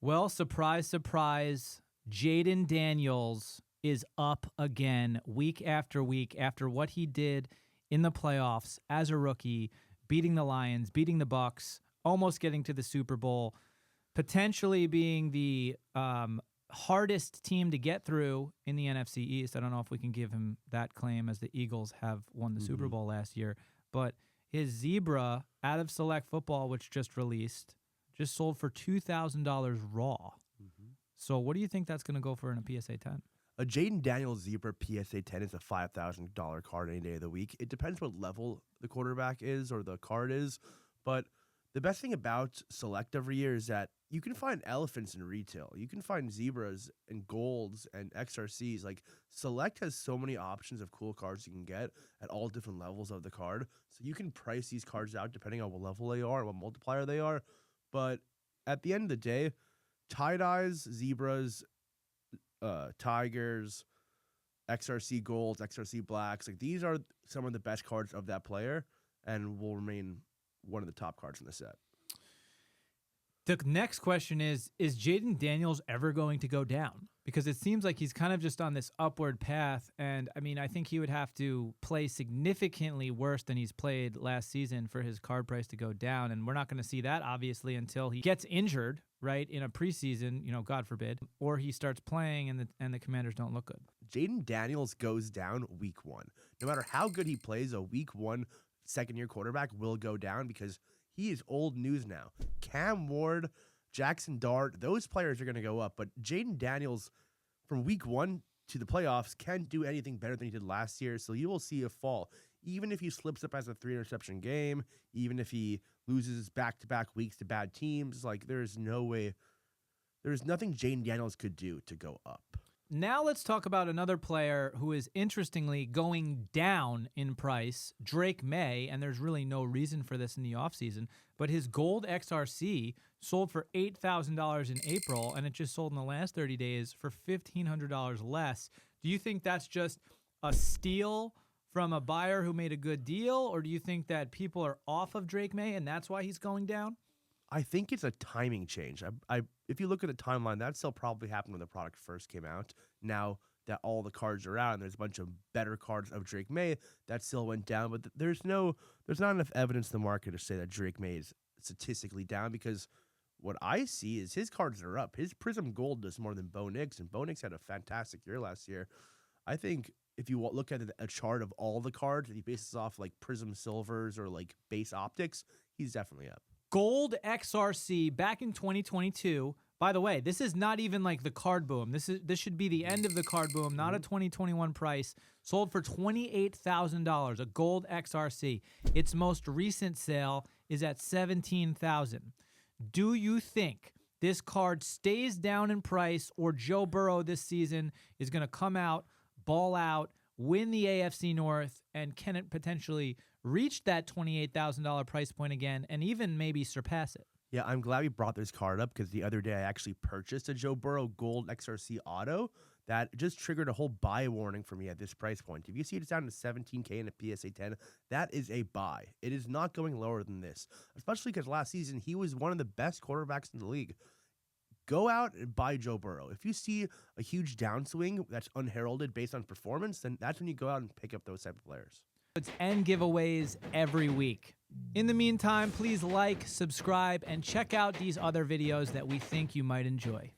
Well, surprise, surprise, Jaden Daniels is up again week after week after what he did in the playoffs as a rookie, beating the Lions, beating the Bucks, almost getting to the Super Bowl, potentially being the hardest team to get through in the NFC East. I don't know if we can give him that claim as the Eagles have won the Super Bowl last year, but his Zebra out of Select Football, which just released, just sold for $2,000 raw. So what do you think that's going to go for in a PSA 10? A Jaden Daniels Zebra PSA 10 is a $5,000 card any day of the week. It depends what level the quarterback is or the card is, but the best thing about Select every year is that you can find elephants in retail. You can find zebras and golds and XRCs. Like, Select has so many options of cool cards you can get at all different levels of the card. So you can price these cards out depending on what level they are, what multiplier they are. But at the end of the day, tie-dyes, zebras, tigers, XRC golds, XRC blacks, like, these are some of the best cards of that player and will remain one of the top cards in the set. The next question is Jaden Daniels ever going to go down? Because it seems like he's kind of just on this upward path. And, I mean, I think he would have to play significantly worse than he's played last season for his card price to go down. And we're not going to see that, obviously, until he gets injured, right, in a preseason, God forbid, or he starts playing and the Commanders don't look good. Jaden Daniels goes down week one. No matter how good he plays, a week one second-year quarterback will go down because he is old news now. Cam Ward, Jackson Dart, those players are going to go up. But Jaden Daniels, from week one to the playoffs, can't do anything better than he did last year. So you will see a fall. Even if he slips up as a 3-interception game, even if he loses back-to-back weeks to bad teams, like, there's no way, there's nothing Jaden Daniels could do to go up. Now let's talk about another player who is interestingly going down in price, Drake May, and there's really no reason for this in the offseason, but his gold XRC sold for $8,000 in April, and it just sold in the last 30 days for $1,500 less. Do you think that's just a steal from a buyer who made a good deal, or do you think that people are off of Drake May and that's why he's going down? I think it's a timing change. If you look at the timeline, that still probably happened when the product first came out. Now that all the cards are out and there's a bunch of better cards of Drake May, that still went down. But there's not enough evidence in the market to say that Drake May is statistically down, because what I see is his cards are up. His Prism Gold does more than Bo Nix, and Bo Nix had a fantastic year last year. I think if you look at a chart of all the cards and he bases off like Prism Silvers or like base optics, he's definitely up. Gold XRC back in 2022. By the way, this is not even like the card boom. This should be the end of the card boom, not a 2021 price. Sold for $28,000, a gold XRC. Its most recent sale is at $17,000. Do you think this card stays down in price, or Joe Burrow this season is going to come out, ball out, win the AFC North, and can it potentially reach that $28,000 price point again and even maybe surpass it? Yeah, I'm glad we brought this card up, because the other day I actually purchased a Joe Burrow Gold XRC Auto that just triggered a whole buy warning for me at this price point. If you see it's down to $17K in a PSA 10, that is a buy. It is not going lower than this, especially because last season he was one of the best quarterbacks in the league. Go out and buy Joe Burrow. If you see a huge downswing that's unheralded based on performance, then that's when you go out and pick up those type of players. And giveaways every week. In the meantime, please like, subscribe, and check out these other videos that we think you might enjoy.